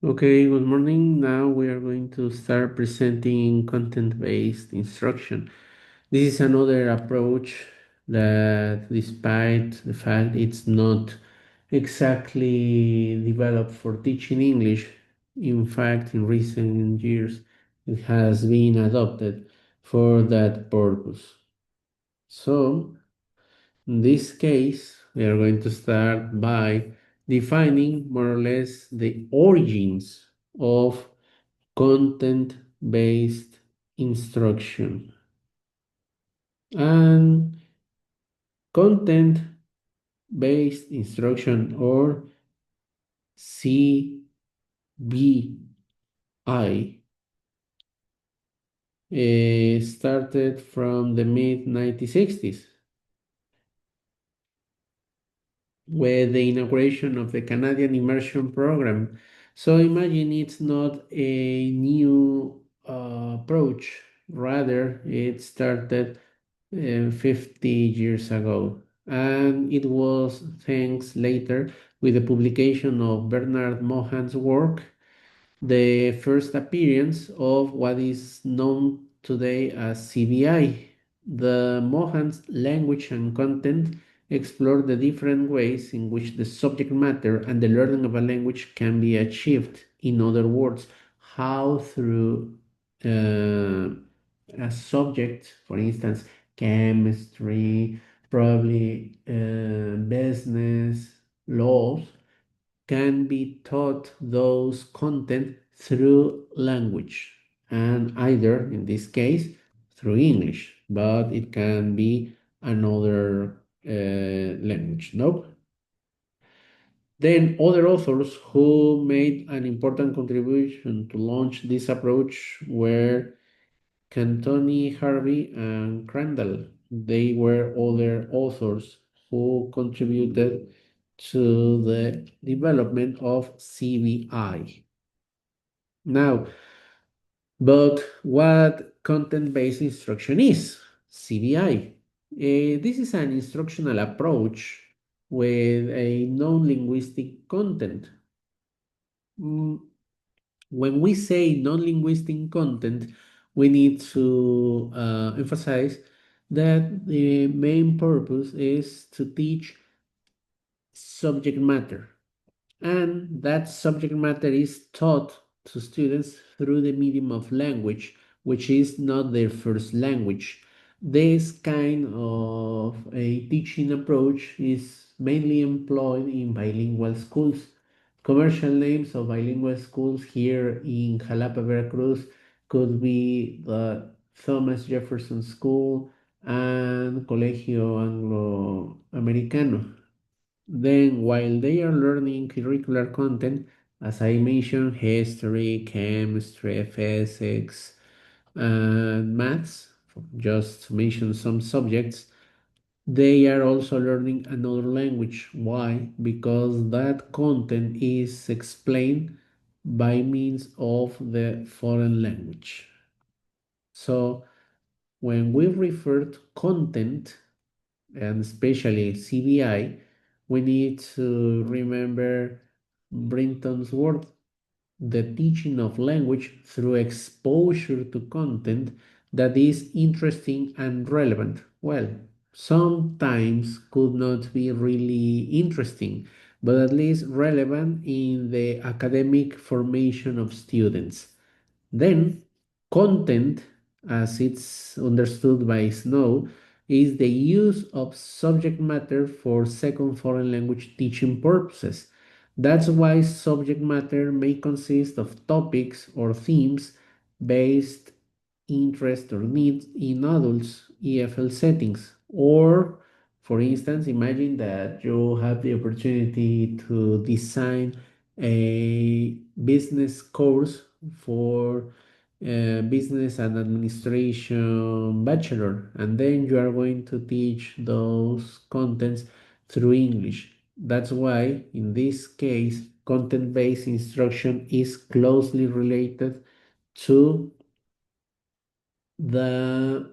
Okay, good morning. Now we are going to start presenting content-based instruction. This is another approach that, despite the fact it's not exactly developed for teaching English, in fact, in recent years, it has been adopted for that purpose. So, in this case, we are going to start by defining more or less the origins of content-based instruction. And content-based instruction, or CBI, started from the mid 1960s with the inauguration of the Canadian Immersion Program. So imagine it's not a new approach, rather, it started 50 years ago. And it was thanks later with the publication of Bernard Mohan's work, the first appearance of what is known today as CBI. The Mohan's language and content explore the different ways in which the subject matter and the learning of a language can be achieved. In other words, how through a subject, for instance, chemistry, probably business, laws, can be taught those content through language, and either in this case through English, but it can be another language. No. Then other authors who made an important contribution to launch this approach were Cantoni, Harvey, and Crandall. They were other authors who contributed to the development of CBI. Now, but what content-based instruction is? CBI. This is an instructional approach with a non-linguistic content. Mm, When we say non-linguistic content, we need to emphasize that the main purpose is to teach subject matter, and that subject matter is taught to students through the medium of language, which is not their first language. This kind of a teaching approach is mainly employed in bilingual schools. Commercial names of bilingual schools here in Jalapa, Veracruz could be the Thomas Jefferson School and Colegio Anglo Americano. Then, while they are learning curricular content, as I mentioned, history, chemistry, physics, and maths, just to mention some subjects, they are also learning another language. Why? Because that content is explained by means of the foreign language. So, when we refer to content, and especially CBI, we need to remember Brinton's word, the teaching of language through exposure to content that is interesting and relevant. Well, sometimes could not be really interesting, but at least relevant in the academic formation of students. Then, content, as it's understood by Snow, is the use of subject matter for second foreign language teaching purposes. That's why subject matter may consist of topics or themes based interest or needs in adults EFL settings. Or, for instance, imagine that you have the opportunity to design a business course for business and administration bachelor, and then you are going to teach those contents through English. That's why, in this case, content-based instruction is closely related to the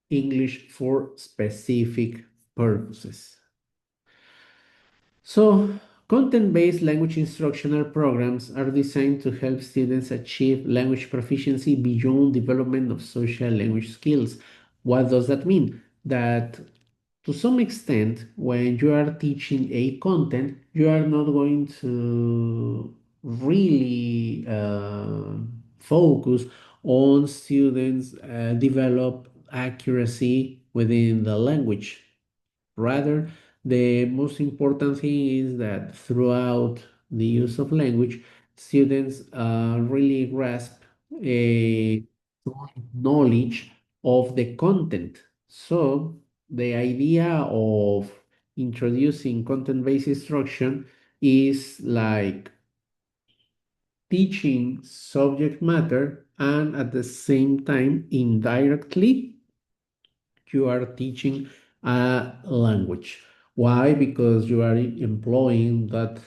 English for specific purposes. So, Content-based language instructional programs are designed to help students achieve language proficiency beyond development of social language skills. What does that mean? That to some extent, when you are teaching a content, you are not going to really focus on students develop accuracy within the language. Rather, the most important thing is that throughout the use of language, students really grasp a knowledge of the content. So, the idea of introducing content-based instruction is like teaching subject matter and at the same time indirectly you are teaching a language. Why? Because you are employing that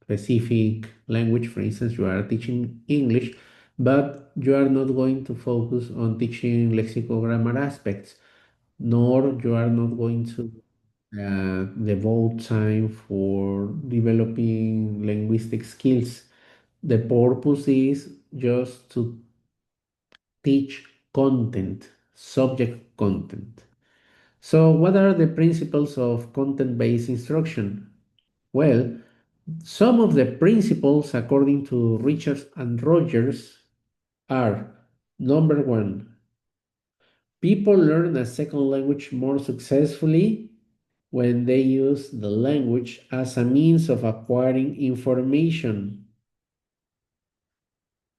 specific language. For instance, you are teaching English, but you are not going to focus on teaching lexicogrammar aspects, nor you are not going to devote time for developing linguistic skills. The purpose is just to teach content, subject content. So, what are the principles of content-based instruction? Well, some of the principles, according to Richards and Rogers, are number one, people learn a second language more successfully when they use the language as a means of acquiring information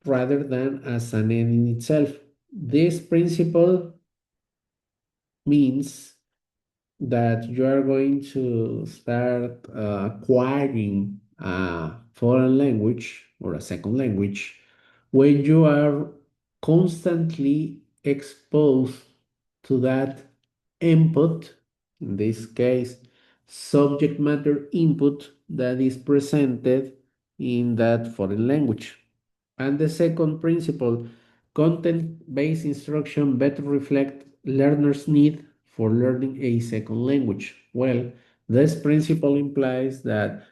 rather than as an end in itself. This principle means that you are going to start acquiring a foreign language or a second language when you are constantly exposed to that input, in this case, subject matter input that is presented in that foreign language. And the second principle, content-based instruction better reflect learners' need for learning a second language. Well, this principle implies that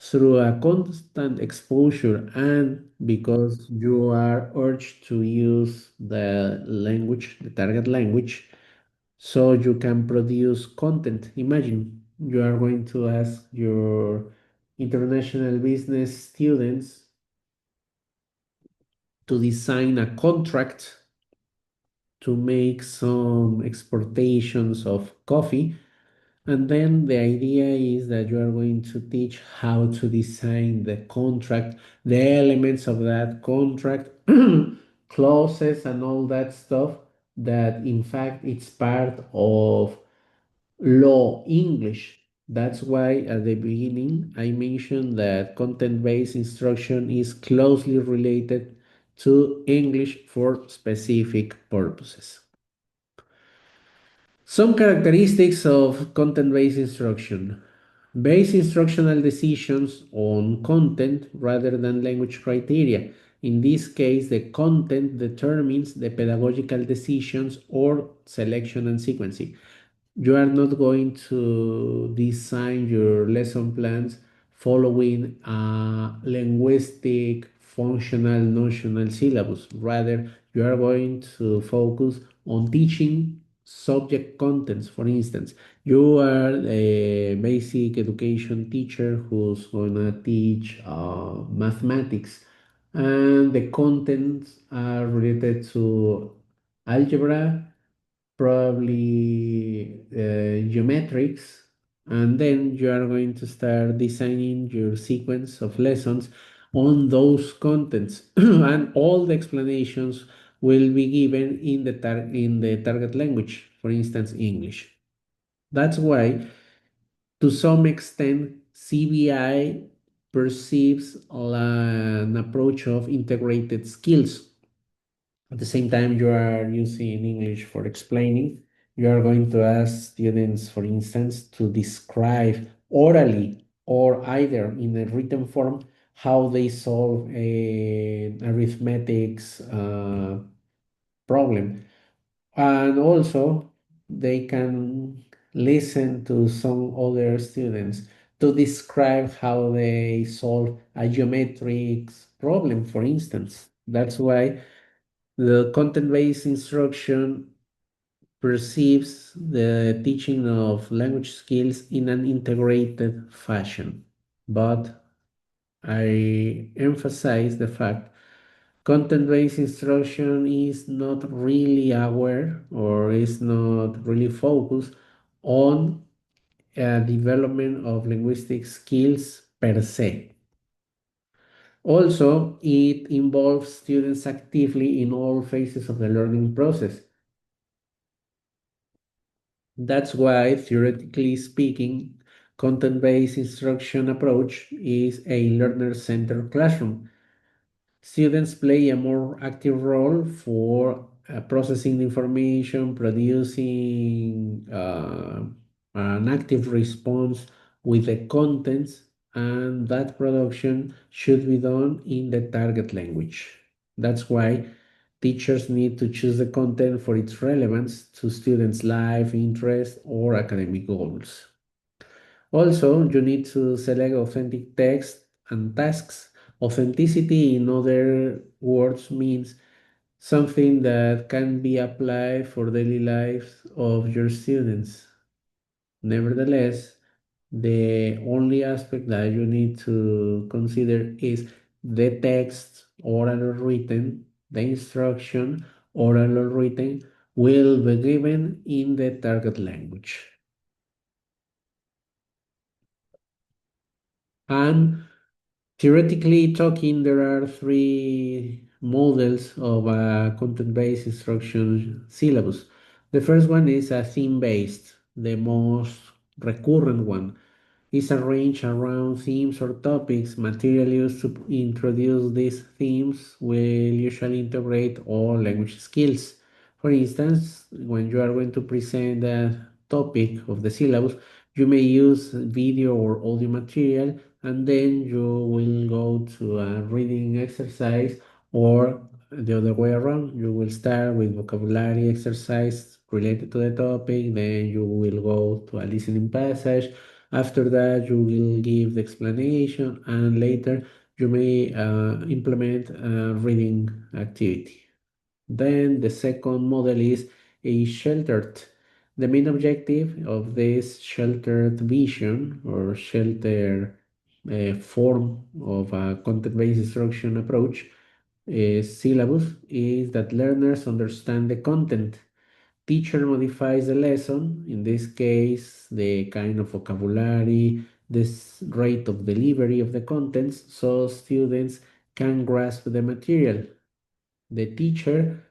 through a constant exposure and because you are urged to use the language, the target language, so you can produce content. Imagine you are going to ask your international business students to design a contract to make some exportations of coffee. And then the idea is that you are going to teach how to design the contract, the elements of that contract, clauses, and all that stuff. That in fact it's part of law English. That's why at the beginning I mentioned that content-based instruction is closely related to English for specific purposes. Some characteristics of content-based instruction. Base instructional decisions on content rather than language criteria. In this case, the content determines the pedagogical decisions or selection and sequencing. You are not going to design your lesson plans following a linguistic, functional, notional syllabus. Rather, you are going to focus on teaching subject contents. For instance, you are a basic education teacher who's going to teach mathematics, and the contents are related to algebra, probably geometrics, and then you are going to start designing your sequence of lessons on those contents, and all the explanations will be given in the target language, for instance, English. That's why, to some extent, CBI perceives an approach of integrated skills. At the same time, you are using English for explaining. You are going to ask students, for instance, to describe orally or either in a written form how they solve a arithmetics problem. And also, they can listen to some other students to describe how they solve a geometric problem, for instance. That's why the content-based instruction perceives the teaching of language skills in an integrated fashion. But I emphasize the fact content-based instruction is not really aware or is not really focused on development of linguistic skills per se. Also, it involves students actively in all phases of the learning process. That's why, theoretically speaking, content-based instruction approach is a learner-centered classroom. Students play a more active role for processing the information, producing an active response with the contents, and that production should be done in the target language. That's why teachers need to choose the content for its relevance to students' life, interest, or academic goals. Also, you need to select authentic text and tasks. Authenticity, in other words, means something that can be applied for daily lives of your students. Nevertheless, the only aspect that you need to consider is the text, oral or written, the instruction, oral or written, will be given in the target language. And theoretically talking, there are three models of a content-based instruction syllabus. The first one is a theme-based, the most recurrent one. Is arranged around themes or topics. Material used to introduce these themes will usually integrate all language skills. For instance, when you are going to present a topic of the syllabus, you may use video or audio material, and then you will go to a reading exercise, or the other way around. You will start with vocabulary exercise related to the topic, then you will go to a listening passage. After that, you will give the explanation, and later you may implement a reading activity. Then the second model is a sheltered. The main objective of this sheltered vision or sheltered form of a content-based instruction approach syllabus is that learners understand the content. Teacher modifies the lesson, in this case, the kind of vocabulary, this rate of delivery of the contents, so students can grasp the material. The teacher,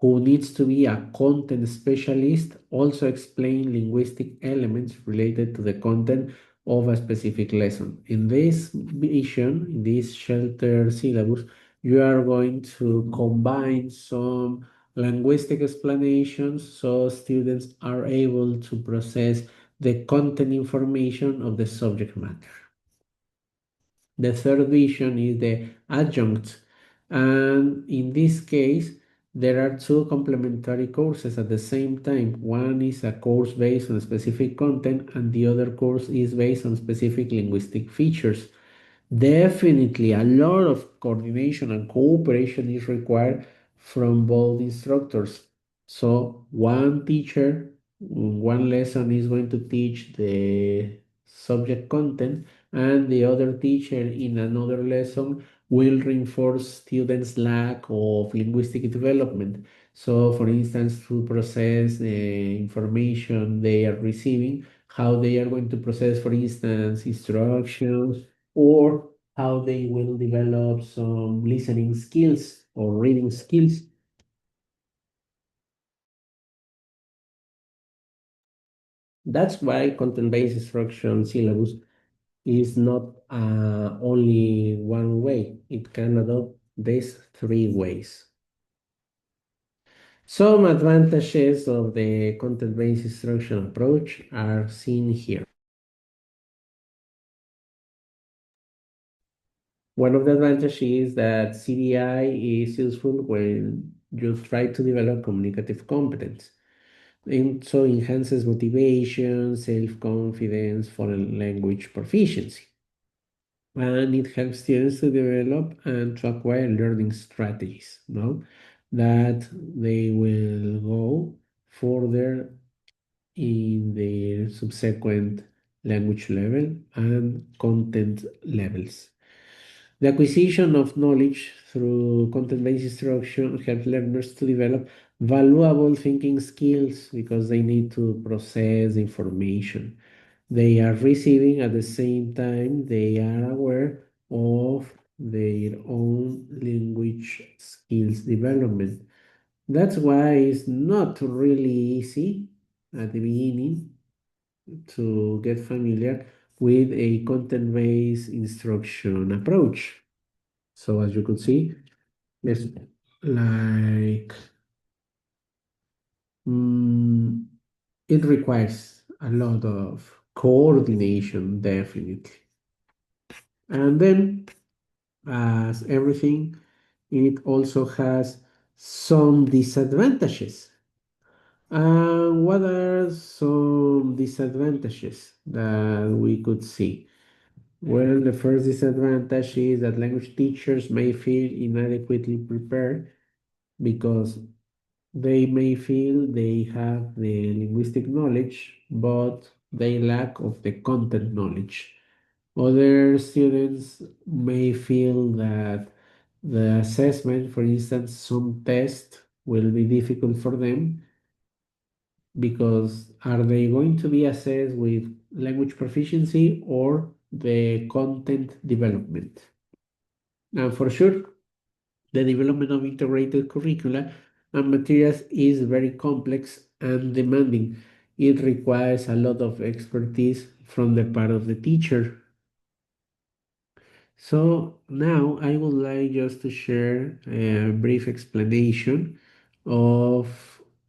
who needs to be a content specialist, also explain linguistic elements related to the content of a specific lesson. In this vision, in this sheltered syllabus, you are going to combine some linguistic explanations so students are able to process the content information of the subject matter. The third vision is the adjunct, and in this case, there are two complementary courses at the same time. One is a course based on specific content, and the other course is based on specific linguistic features. Definitely, a lot of coordination and cooperation is required from both instructors. So, one teacher, one lesson is going to teach the subject content, and the other teacher in another lesson will reinforce students' lack of linguistic development. So, for instance, to process the information they are receiving, how they are going to process, for instance, instructions, or how they will develop some listening skills or reading skills. That's why content-based instruction syllabus is not only one way. It can adopt these three ways. Some advantages of the content-based instruction approach are seen here. One of the advantages is that CDI is useful when you try to develop communicative competence. and so enhances motivation, self-confidence, foreign language proficiency. And it helps students to develop and to acquire learning strategies, no? That they will go further in their subsequent language level and content levels. The acquisition of knowledge through content-based instruction helps learners to develop valuable thinking skills because they need to process information they are receiving. At the same time they are aware of their own language skills development. That's why it's not really easy at the beginning to get familiar with a content-based instruction approach. So as you could see, it's like mm, it requires a lot of coordination, definitely. And then, as everything, it also has some disadvantages. What are some disadvantages that we could see? Well, the first disadvantage is that language teachers may feel inadequately prepared because they may feel they have the linguistic knowledge, but they lack of the content knowledge. Other students may feel that the assessment, for instance, some test will be difficult for them because are they going to be assessed with language proficiency or the content development? And for sure, the development of integrated curricula and materials is very complex and demanding. It requires a lot of expertise from the part of the teacher. So now I would like just to share a brief explanation of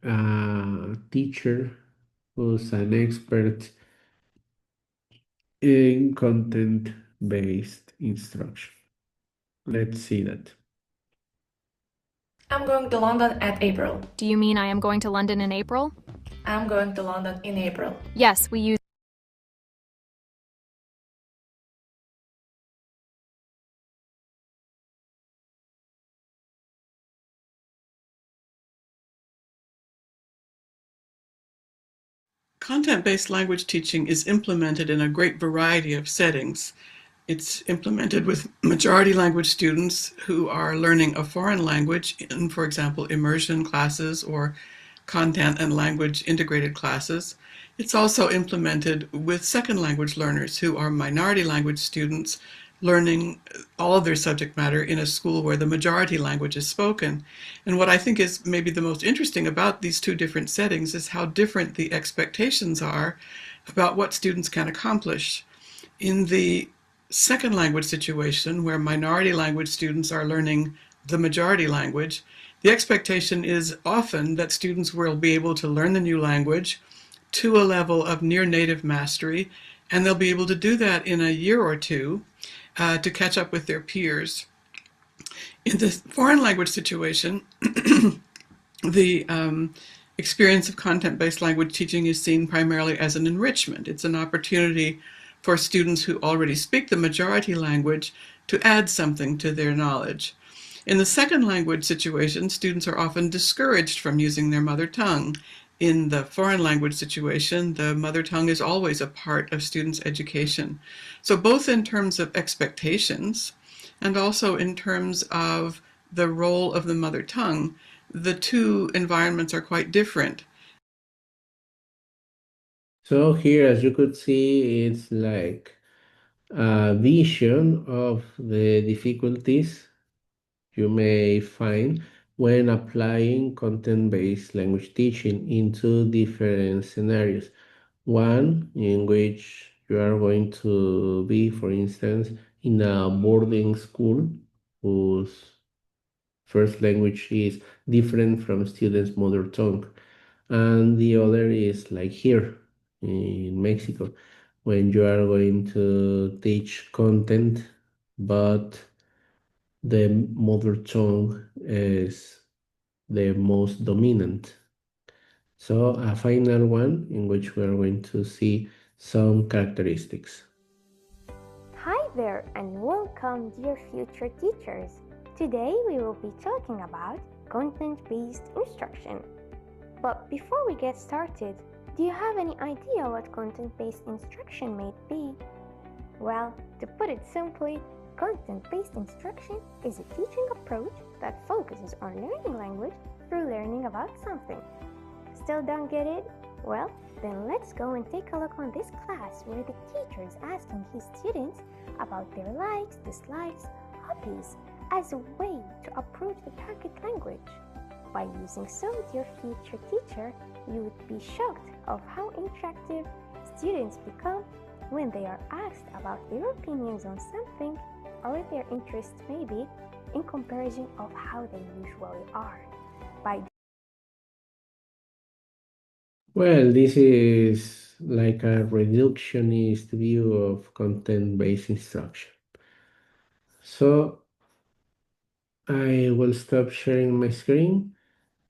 a teacher who's an expert in content-based instruction. Let's see that. I'm going to London at April. Do you mean I am going to London in April? I'm going to London in April. Yes, we use Content-based language teaching is implemented in a great variety of settings. It's implemented with majority language students who are learning a foreign language in, for example, immersion classes or content and language integrated classes. It's also implemented with second language learners who are minority language students learning all of their subject matter in a school where the majority language is spoken. And what I think is maybe the most interesting about these two different settings is how different the expectations are about what students can accomplish. In the second language situation, where minority language students are learning the majority language, the expectation is often that students will be able to learn the new language to a level of near native mastery, and they'll be able to do that in a year or two to catch up with their peers. In the foreign language situation, the experience of content-based language teaching is seen primarily as an enrichment. It's an opportunity for students who already speak the majority language to add something to their knowledge. In the second language situation, students are often discouraged from using their mother tongue. In the foreign language situation, the mother tongue is always a part of students' education. So both in terms of expectations and also in terms of the role of the mother tongue, the two environments are quite different. So here, as you could see, it's like a vision of the difficulties you may find when applying content-based language teaching into different scenarios. One in which you are going to be, for instance, in a boarding school whose first language is different from students' mother tongue. And the other is like here in Mexico, when you are going to teach content, but the mother tongue is the most dominant. So a final one in which we are going to see some characteristics. Hi there and welcome, dear future teachers. Today we will be talking about content-based instruction. But before we get started, do you have any idea what content-based instruction may be? Well, to put it simply, content-based instruction is a teaching approach that focuses on learning language through learning about something. Still don't get it? Well, then let's go and take a look on this class where the teacher is asking his students about their likes, dislikes, hobbies as a way to approach the target language. By using so, dear future teacher, you would be shocked of how interactive students become when they are asked about their opinions on something or their interests maybe in comparison of how they usually are. Well, this is like a reductionist view of content-based instruction. So I will stop sharing my screen.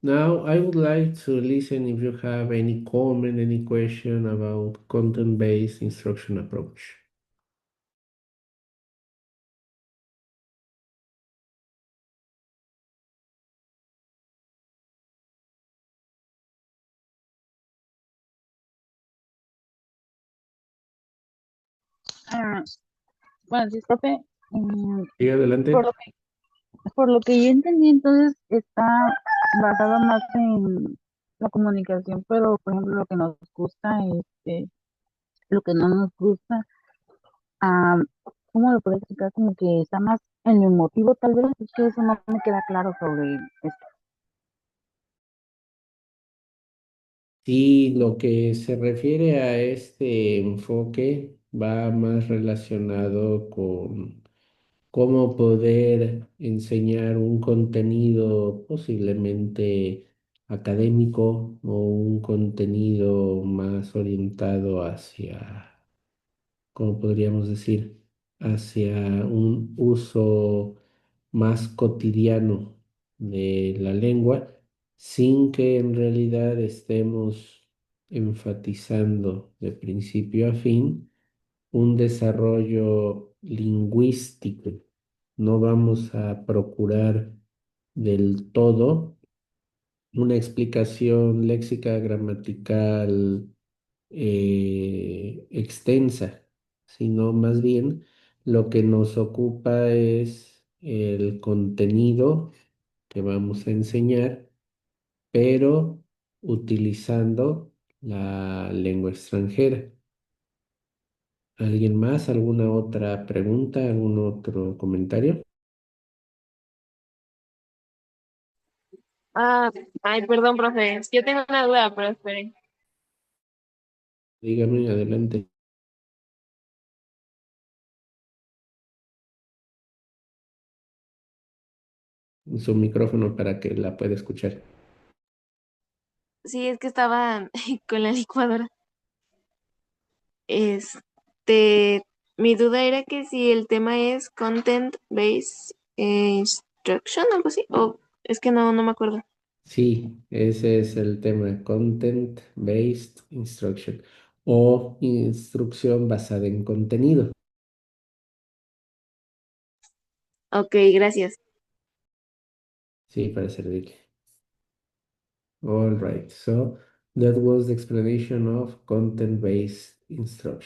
Now I would like to listen if you have any comment, any question about content-based instruction approach. Ah, bueno, disculpe, Sí, adelante. por lo que yo entendí, entonces está basado más en la comunicación, pero por ejemplo, lo que nos gusta, lo que no nos gusta, ah, ¿cómo lo puedo explicar? Como que está más en lo emotivo, tal vez, es que eso no me queda claro sobre esto. Sí, lo que se refiere a este enfoque va más relacionado con cómo poder enseñar un contenido posiblemente académico o un contenido más orientado hacia, ¿cómo podríamos decir? Hacia un uso más cotidiano de la lengua, sin que en realidad estemos enfatizando de principio a fin un desarrollo lingüístico. No vamos a procurar del todo una explicación léxica, gramatical extensa, sino más bien lo que nos ocupa es el contenido que vamos a enseñar, pero utilizando la lengua extranjera. ¿Alguien más? ¿Alguna otra pregunta? ¿Algún otro comentario? Ah, ay, perdón, profe. Yo tengo una duda, pero esperen. Dígame, adelante. Su micrófono para que la pueda escuchar. Sí, es que estaba con la licuadora. Este, mi duda era que si el tema es content-based instruction, algo así, o es que no me acuerdo. Sí, ese es el tema, Content-Based Instruction o instrucción basada en contenido. Ok, gracias. Sí, para servirle. All right, so that was the explanation of content-based instruction.